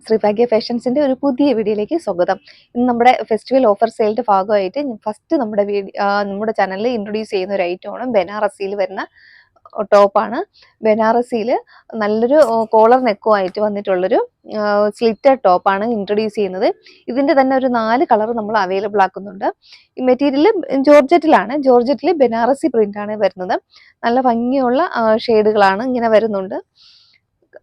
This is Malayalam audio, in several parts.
ശ്രീഭാഗ്യ ഫാഷൻസിന്റെ ഒരു പുതിയ വീഡിയോയിലേക്ക് സ്വാഗതം. ഇന്ന് നമ്മുടെ ഫെസ്റ്റിവൽ ഓഫർ സെയിലിന്റെ ഭാഗമായിട്ട് ഫസ്റ്റ് നമ്മുടെ ചാനലിൽ ഇൻട്രൊഡ്യൂസ് ചെയ്യുന്ന ഒരു ഐറ്റമാണ് ബനാറസിയിൽ വരുന്ന ടോപ്പാണ്. ബനാറസിയിൽ നല്ലൊരു കോളർ നെക്കുമായിട്ട് വന്നിട്ടുള്ളൊരു സ്ലിറ്റഡ് ടോപ്പാണ് ഇൻട്രൊഡ്യൂസ് ചെയ്യുന്നത്. ഇതിന്റെ തന്നെ ഒരു 4 കളർ നമ്മൾ അവൈലബിൾ ആക്കുന്നുണ്ട്. ഈ മെറ്റീരിയൽ ജോർജറ്റിൽ ബനാറസി പ്രിന്റ് ആണ് വരുന്നത്. നല്ല ഭംഗിയുള്ള ഷെയ്ഡുകളാണ് ഇങ്ങനെ വരുന്നുണ്ട്.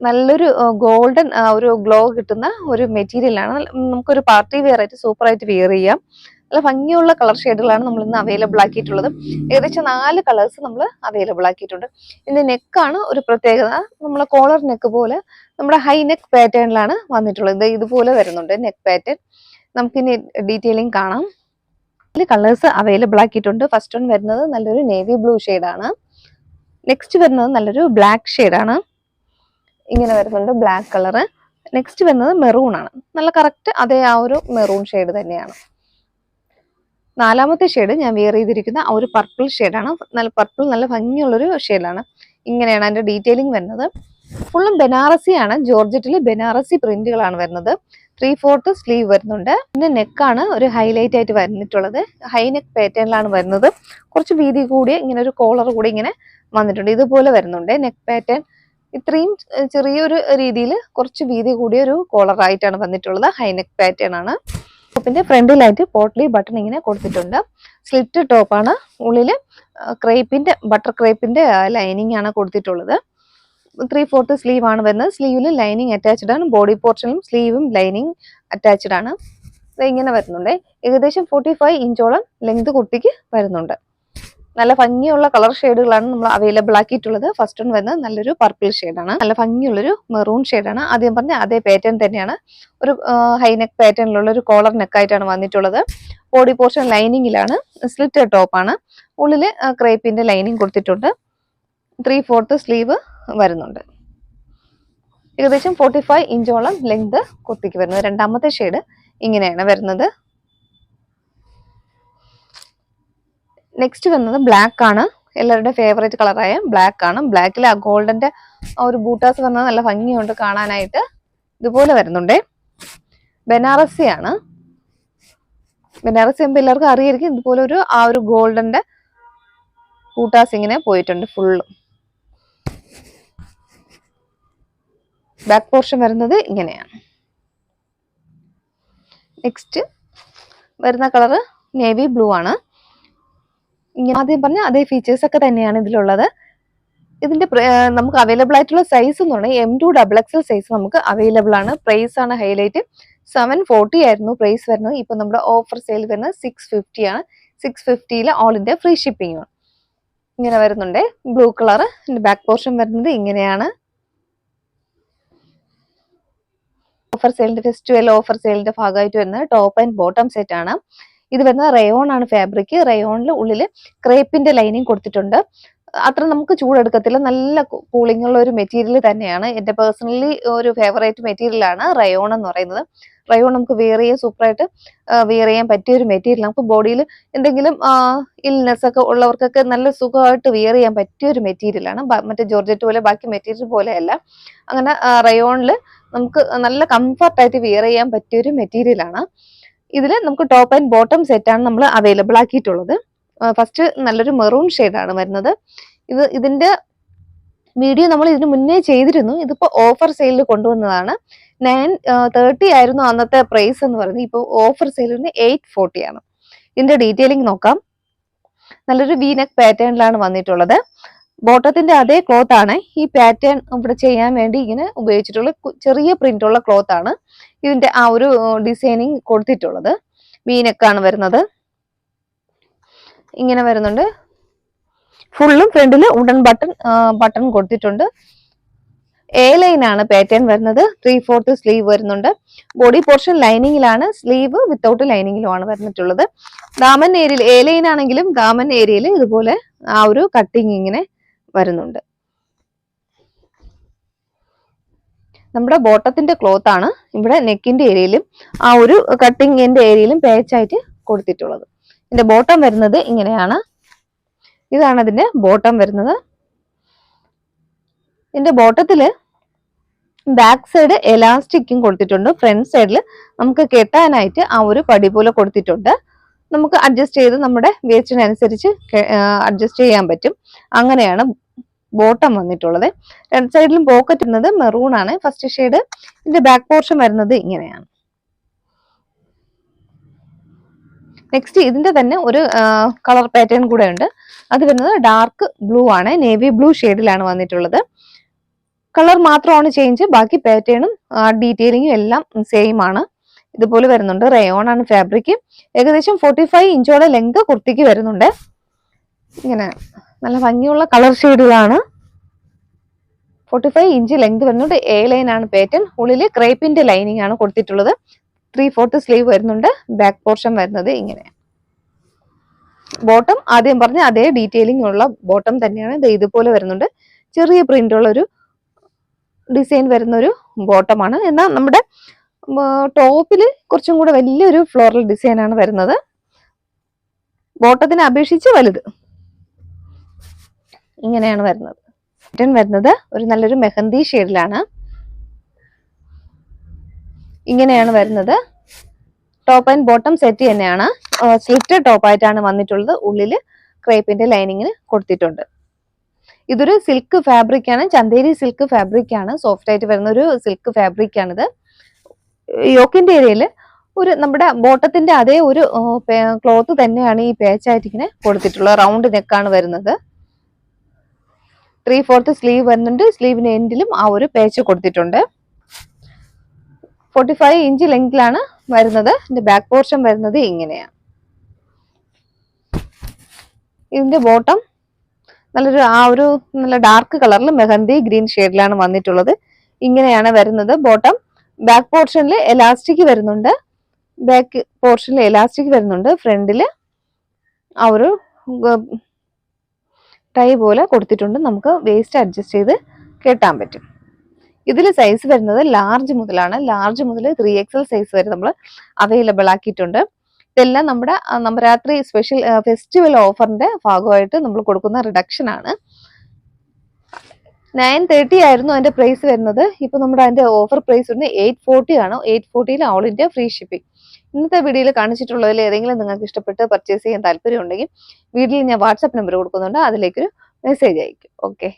നല്ലൊരു ഗോൾഡൻ ഒരു ഗ്ലോ കിട്ടുന്ന ഒരു മെറ്റീരിയലാണ്. നമുക്കൊരു പാർട്ടി വെയർ ആയിട്ട് സൂപ്പർ ആയിട്ട് വെയർ ചെയ്യാം. നല്ല ഭംഗിയുള്ള കളർ ഷെയ്ഡുകളാണ് നമ്മൾ ഇന്ന് അവൈലബിൾ ആക്കിയിട്ടുള്ളത്. ഏകദേശം 4 കളേഴ്സ് നമ്മൾ അവൈലബിൾ ആക്കിയിട്ടുണ്ട്. ഇതിന്റെ നെക്കാണ് ഒരു പ്രത്യേകത. നമ്മൾ കോളർ നെക്ക് പോലെ നമ്മുടെ ഹൈ നെക്ക് പാറ്റേണിലാണ് വന്നിട്ടുള്ളത്. ഇതുപോലെ വരുന്നുണ്ട് നെക്ക് പാറ്റേൺ. നമുക്കിനി ഡീറ്റെയിലിംഗ് കാണാം. കളേഴ്സ് അവൈലബിൾ ആക്കിയിട്ടുണ്ട്. ഫസ്റ്റ് വൺ വരുന്നത് നല്ലൊരു നേവി ബ്ലൂ ഷെയ്ഡാണ്. നെക്സ്റ്റ് വരുന്നത് നല്ലൊരു ബ്ലാക്ക് ഷെയ്ഡാണ്. ഇങ്ങനെ വരുന്നുണ്ട് ബ്ലാക്ക് കളറ്. നെക്സ്റ്റ് വരുന്നത് മെറൂൺ ആണ്. നല്ല കറക്റ്റ് അതേ ആ ഒരു മെറൂൺ ഷെയ്ഡ് തന്നെയാണ്. 4ാമത്തെ ഷെയ്ഡ് ഞാൻ വെയർ ചെയ്തിരിക്കുന്ന ആ ഒരു പർപ്പിൾ ഷെയ്ഡാണ്. നല്ല ഭംഗിയുള്ളൊരു ഷെയ്ഡാണ്. ഇങ്ങനെയാണ് അതിന്റെ ഡീറ്റെയിലിംഗ് വരുന്നത്. ഫുള്ളും ബനാറസി ആണ്. ജോർജറ്റിൽ ബനാറസി പ്രിന്റുകളാണ് വരുന്നത്. 3/4 സ്ലീവ് വരുന്നുണ്ട്. പിന്നെ നെക്കാണ് ഒരു ഹൈലൈറ്റ് ആയിട്ട് വന്നിട്ടുള്ളത്. ഹൈ നെക്ക് പാറ്റേണിലാണ് വരുന്നത്. കുറച്ച് വീതി കൂടിയ ഇങ്ങനെ ഒരു കോളർ കൂടി ഇങ്ങനെ വന്നിട്ടുണ്ട്. ഇതുപോലെ വരുന്നുണ്ട് നെക്ക് പാറ്റേൺ. ഇത്രയും ചെറിയൊരു രീതിയിൽ കുറച്ച് വീതി കൂടിയ ഒരു കോളർ ആയിട്ടാണ് വന്നിട്ടുള്ളത്. ഹൈനെക്ക് പാറ്റേൺ ആണ്. ടോപ്പിന്റെ ഫ്രണ്ടിലായിട്ട് പോട്ട്ലി ബട്ടൺ ഇങ്ങനെ കൊടുത്തിട്ടുണ്ട്. സ്ലിറ്റ് ടോപ്പാണ്. ഉള്ളില് ബട്ടർ ക്രേപ്പിന്റെ ലൈനിങ് ആണ് കൊടുത്തിട്ടുള്ളത്. 3/4 സ്ലീവ് ആണ് വരുന്നത്. സ്ലീവിൽ ലൈനിങ് അറ്റാച്ച്ഡ് ആണ്. ബോഡി പോർഷനും സ്ലീവും ലൈനിങ് അറ്റാച്ച്ഡ് ആണ്. ഇങ്ങനെ വരുന്നുണ്ട്. ഏകദേശം 45 ഇഞ്ചോളം ലെങ്ത് കുർത്തിക്ക് വരുന്നുണ്ട്. നല്ല ഭംഗിയുള്ള കളർ ഷെയ്ഡുകളാണ് നമ്മൾ അവൈലബിൾ ആക്കിയിട്ടുള്ളത്. ഫസ്റ്റ് വൺ വരുന്നത് നല്ലൊരു പർപ്പിൾ ഷെയ്ഡാണ്. നല്ല ഭംഗിയുള്ളൊരു മെറൂൺ ഷെയ്ഡാണ്. ആദ്യം പറഞ്ഞ അതേ പാറ്റേൺ തന്നെയാണ്. ഒരു ഹൈ നെക്ക് പാറ്റേണിലുള്ള ഒരു കോളർ നെക്കായിട്ടാണ് വന്നിട്ടുള്ളത്. Body portion ലൈനിങ്ങിലാണ്. സ്ലിറ്റ് ടോപ്പാണ്. ഉള്ളില് ക്രേപ്പിന്റെ ലൈനിങ് കൊടുത്തിട്ടുണ്ട്. 3/4 സ്ലീവ് വരുന്നുണ്ട്. ഏകദേശം 45 ഇഞ്ചോളം ലെങ്ത് കുർത്തിക്ക് വരുന്നത്. 2ാമത്തെ ഷെയ്ഡ് ഇങ്ങനെയാണ് വരുന്നത്. നെക്സ്റ്റ് വരുന്നത് ബ്ലാക്ക് ആണ്. എല്ലാവരുടെ ഫേവറേറ്റ് കളറായ ബ്ലാക്ക് ആണ്. ബ്ലാക്കിൽ ആ ഗോൾഡന്റെ ഒരു ബൂട്ടാസ് വരുന്നത് നല്ല ഭംഗിയുണ്ട് കാണാനായിട്ട്. ഇതുപോലെ വരുന്നുണ്ടേ. ബനാറസി ആണ്. ബനാറസി ആകുമ്പോൾ എല്ലാവർക്കും അറിയായിരിക്കും. ഇതുപോലെ ആ ഒരു ഗോൾഡന്റെ ബൂട്ടാസ് ഇങ്ങനെ പോയിട്ടുണ്ട് ഫുള്ള്. ബാക്ക് പോർഷൻ വരുന്നത് ഇങ്ങനെയാണ്. നെക്സ്റ്റ് വരുന്ന കളറ് നേവി ബ്ലൂ ആണ്. ആദ്യം പറഞ്ഞ അതേ ഫീച്ചേഴ്സ് ഒക്കെ തന്നെയാണ് ഇതിലുള്ളത്. ഇതിന്റെ നമുക്ക് അവൈലബിൾ ആയിട്ടുള്ള സൈസ് എന്ന് പറഞ്ഞാൽ M2XXL സൈസ് നമുക്ക് അവൈലബിൾ ആണ്. പ്രൈസ് ആണ് ഹൈലൈറ്റ്. 740 ആയിരുന്നു പ്രൈസ് വരുന്നത്. ഇപ്പൊ നമ്മുടെ ഓഫർ സെയിൽ വരുന്നത് 650 ആണ്. 650 ഓൾ ഇന്ത്യ ഫ്രീ ഷിപ്പിംഗ് ആണ്. ഇങ്ങനെ വരുന്നുണ്ട് ബ്ലൂ കളർ. ബാക്ക് പോർഷൻ വരുന്നത് ഇങ്ങനെയാണ്. ഫെസ്റ്റിവൽ ഓഫർ സെയിലിന്റെ ഭാഗമായിട്ട് വരുന്നത് ടോപ്പ് ആൻഡ് ബോട്ടം സെറ്റ് ആണ്. ഇത് വരുന്നത് റയോൺ ആണ് ഫാബ്രിക്. റയോണിൽ ഉള്ളില് ക്രേപ്പിന്റെ ലൈനിങ് കൊടുത്തിട്ടുണ്ട്. അത്ര നമുക്ക് ചൂടെടുക്കത്തില്ല. നല്ല കൂളിംഗ് ഉള്ള ഒരു മെറ്റീരിയൽ തന്നെയാണ്. എന്റെ പേഴ്സണലി ഒരു ഫേവറേറ്റ് മെറ്റീരിയൽ ആണ് റയോൺ എന്ന് പറയുന്നത്. റയോൺ നമുക്ക് വെയർ ചെയ്യാൻ സൂപ്പറായിട്ട് വെയർ ചെയ്യാൻ പറ്റിയ ഒരു മെറ്റീരിയൽ. നമുക്ക് ബോഡിയിൽ എന്തെങ്കിലും ഇൽനെസ് ഒക്കെ ഉള്ളവർക്കൊക്കെ നല്ല സുഖമായിട്ട് വെയർ ചെയ്യാൻ പറ്റിയ ഒരു മെറ്റീരിയൽ ആണ്. മറ്റേ ജോർജറ്റ് പോലെ ബാക്കി മെറ്റീരിയൽ പോലെയല്ല. അങ്ങനെ റയോണിൽ നമുക്ക് നല്ല കംഫർട്ടായിട്ട് വെയർ ചെയ്യാൻ പറ്റിയ ഒരു മെറ്റീരിയൽ ആണ്. ഇതിൽ നമുക്ക് ടോപ്പ് ആൻഡ് ബോട്ടം സെറ്റ് ആണ് നമ്മൾ അവൈലബിൾ ആക്കിയിട്ടുള്ളത്. ഫസ്റ്റ് നല്ലൊരു മെറൂൺ ഷെയ്ഡാണ് വരുന്നത്. ഇതിന്റെ വീഡിയോ നമ്മൾ ഇതിന് മുന്നേ ചെയ്തിരുന്നു. ഇതിപ്പോ ഓഫർ സെയിലിൽ കൊണ്ടുവന്നതാണ്. 930 ആയിരുന്നു അന്നത്തെ പ്രൈസ് എന്ന് പറയുന്നത്. ഇപ്പോൾ ഓഫർ സെയിലിന് 840 ആണ്. ഇതിന്റെ ഡീറ്റെയിലിംഗ് നോക്കാം. നല്ലൊരു വി നെക്ക് പാറ്റേണിലാണ് വന്നിട്ടുള്ളത്. ബോട്ടത്തിന്റെ അതേ ക്ലോത്ത് ആണ് ഈ പാറ്റേൺ ഇവിടെ ചെയ്യാൻ വേണ്ടി ഇങ്ങനെ ഉപയോഗിച്ചിട്ടുള്ള ചെറിയ പ്രിന്റ് ഉള്ള ക്ലോത്ത് ആണ് ഇതിന്റെ ആ ഒരു ഡിസൈനിങ് കൊടുത്തിട്ടുള്ളത്. വി നെക്കാണ് വരുന്നത്. ഇങ്ങനെ വരുന്നുണ്ട്. ഫുള്ളും ഫ്രണ്ടില് വുഡൻ ബട്ടൺ കൊടുത്തിട്ടുണ്ട്. എ ലൈൻ ആണ് പാറ്റേൺ വരുന്നത്. 3/4 സ്ലീവ് വരുന്നുണ്ട്. ബോഡി പോർഷൻ ലൈനിങ്ങിലാണ്. സ്ലീവ് വിത്തൗട്ട് ലൈനിങ്ങിലുമാണ് വരുന്നിട്ടുള്ളത്. ദാമൻ ഏരിയയിൽ എ ലൈൻ ആണെങ്കിലും ദാമൻ ഏരിയയിൽ ഇതുപോലെ ആ ഒരു കട്ടിങ് ഇങ്ങനെ വരുന്നുണ്ട്. നമ്മുടെ ബോട്ടത്തിന്റെ ക്ലോത്ത് ആണ് ഇവിടെ നെക്കിന്റെ ഏരിയയിലും ആ ഒരു കട്ടിങ്ങിന്റെ ഏരിയയിലും പാച്ചായിട്ട് കൊടുത്തിട്ടുള്ളത്. ഇതിന്റെ ബോട്ടം വരുന്നത് ഇങ്ങനെയാണ്. ഇതാണ് അതിന്റെ ബോട്ടം വരുന്നത്. ഇതിന്റെ ബോട്ടത്തില് ബാക്ക് സൈഡ് എലാസ്റ്റിക്കും കൊടുത്തിട്ടുണ്ട്. ഫ്രണ്ട് സൈഡിൽ നമുക്ക് കെട്ടാനായിട്ട് ആ ഒരു പടി പോലെ കൊടുത്തിട്ടുണ്ട്. നമുക്ക് അഡ്ജസ്റ്റ് ചെയ്ത് നമ്മുടെ വേസ്റ്റിനനുസരിച്ച് അഡ്ജസ്റ്റ് ചെയ്യാൻ പറ്റും. അങ്ങനെയാണ് ബോട്ടം വന്നിട്ടുള്ളത്. രണ്ട് സൈഡിലും പോക്കറ്റ് വരുന്നത് മെറൂൺ ആണ് ഫസ്റ്റ് ഷെയ്ഡ്. ഇതിന്റെ ബാക്ക് പോർഷൻ വരുന്നത് ഇങ്ങനെയാണ്. നെക്സ്റ്റ് ഇതിന്റെ തന്നെ ഒരു കളർ പാറ്റേൺ കൂടെ ഉണ്ട്. അത് വരുന്നത് ഡാർക്ക് ബ്ലൂ ആണ്, നേവി ബ്ലൂ ഷെയ്ഡിലാണ് വന്നിട്ടുള്ളത്. കളർ മാത്രമാണ് ചേഞ്ച്, ബാക്കി പാറ്റേണും ഡീറ്റെയിലിങ്ങും എല്ലാം സെയിം ആണ്. ഇതുപോലെ വരുന്നുണ്ട്. റയോൺ ആണ് ഫാബ്രിക്. ഏകദേശം 45 ഇഞ്ചോടെ ലെങ്ത് കുർത്തിക്ക് വരുന്നുണ്ട്. ഇങ്ങനെ നല്ല ഭംഗിയുള്ള കളർ ഷെയ്ഡുകളാണ്. 45 ഇഞ്ച് ലെങ്ത് വരുന്നുണ്ട്. എ ലൈൻ ആണ് പാറ്റേൺ. ഉള്ളില് ക്രേപ്പിന്റെ ലൈനിങ് ആണ് കൊടുത്തിട്ടുള്ളത്. 3/4 സ്ലീവ് വരുന്നുണ്ട്. ബാക്ക് പോർഷൻ വരുന്നത് ഇങ്ങനെ. ബോട്ടം ആദ്യം പറഞ്ഞ അതേ ഡീറ്റെയിലിംഗ് ഉള്ള ബോട്ടം തന്നെയാണ്. ഇത് ഇതുപോലെ വരുന്നുണ്ട്. ചെറിയ പ്രിന്റ് ഉള്ള ഒരു ഡിസൈൻ വരുന്ന ഒരു ബോട്ടമാണ്. എന്നാൽ നമ്മുടെ ടോപ്പില് കുറച്ചും കൂടെ വലിയൊരു ഫ്ലോറൽ ഡിസൈൻ ആണ് വരുന്നത്. ബോട്ടത്തിനെ അപേക്ഷിച്ച് വലുത്. ഇങ്ങനെയാണ് വരുന്നത്. പാറ്റേൺ വരുന്നത് ഒരു നല്ലൊരു മെഹന്തി ഷെയ്ഡിലാണ്. ഇങ്ങനെയാണ് വരുന്നത്. ടോപ്പ് ആൻഡ് ബോട്ടം സെറ്റ് തന്നെയാണ്. സ്ലിറ്റ് ടോപ്പ് ആയിട്ടാണ് വന്നിട്ടുള്ളത്. ഉള്ളില് ക്രേപ്പിന്റെ ലൈനിങ്ങിന് കൊടുത്തിട്ടുണ്ട്. ഇതൊരു സിൽക്ക് ഫാബ്രിക് ആണ്. ചന്തേരി സിൽക്ക് ഫാബ്രിക് ആണ്. സോഫ്റ്റ് ആയിട്ട് വരുന്ന ഒരു സിൽക്ക് ഫാബ്രിക് ആണിത്. യോക്കിന്റെ ഏരിയയില് ഒരു നമ്മുടെ ബോട്ടത്തിന്റെ അതേ ഒരു ക്ലോത്ത് തന്നെയാണ് ഈ പേച്ചായിട്ട് ഇങ്ങനെ കൊടുത്തിട്ടുള്ളത്. റൗണ്ട് നെക്കാണ് വരുന്നത്. 3/4 സ്ലീവ് വരുന്നുണ്ട്. സ്ലീവിന് എൻഡിലും ആ ഒരു പേച്ച് കൊടുത്തിട്ടുണ്ട്. 45 ഇഞ്ച് ലെങ്തിലാണ് വരുന്നത്. ഇതിന്റെ ബാക്ക് പോർഷൻ വരുന്നത് ഇങ്ങനെയാണ്. ഇതിന്റെ ബോട്ടം നല്ലൊരു നല്ല ഡാർക്ക് കളറിൽ മെഹന്തി ഗ്രീൻ ഷെയ്ഡിലാണ് വന്നിട്ടുള്ളത്. ഇങ്ങനെയാണ് വരുന്നത് ബോട്ടം. ബാക്ക് പോർഷനിൽ എലാസ്റ്റിക് വരുന്നുണ്ട്. ഫ്രണ്ടില് ആ ഒരു ടൈ പോലെ കൊടുത്തിട്ടുണ്ട്. നമുക്ക് വേസ്റ്റ് അഡ്ജസ്റ്റ് ചെയ്ത് കെട്ടാൻ പറ്റും. ഇതിൽ സൈസ് വരുന്നത് ലാർജ് മുതലാണ്. ലാർജ് മുതൽ 3XL സൈസ് വരെ നമ്മൾ അവൈലബിൾ ആക്കിയിട്ടുണ്ട്. ഇതെല്ലാം നമ്മുടെ നവരാത്രി സ്പെഷ്യൽ ഫെസ്റ്റിവൽ ഓഫറിന്റെ ഭാഗമായിട്ട് നമ്മൾ കൊടുക്കുന്ന റിഡക്ഷൻ ആണ്. 930 ആയിരുന്നു അതിന്റെ പ്രൈസ് വരുന്നത്. ഇപ്പൊ നമ്മുടെ അതിന്റെ ഓഫർ പ്രൈസ് വരുന്നത് 840 ആണ്. 840 ഓൾ ഇന്ത്യ ഫ്രീ ഷിപ്പിംഗ്. ഇന്നത്തെ വീഡിയോയിൽ കാണിച്ചിട്ടുള്ളതിൽ ഏതെങ്കിലും നിങ്ങൾക്ക് ഇഷ്ടപ്പെട്ട് പർച്ചേസ് ചെയ്യാൻ താല്പര്യം ഉണ്ടെങ്കിൽ വീഡിയോയിൽ ഞാൻ വാട്സാപ്പ് നമ്പർ കൊടുക്കുന്നുണ്ട്. അതിലേക്കൊരു മെസ്സേജ് അയക്കും. ഓക്കെ.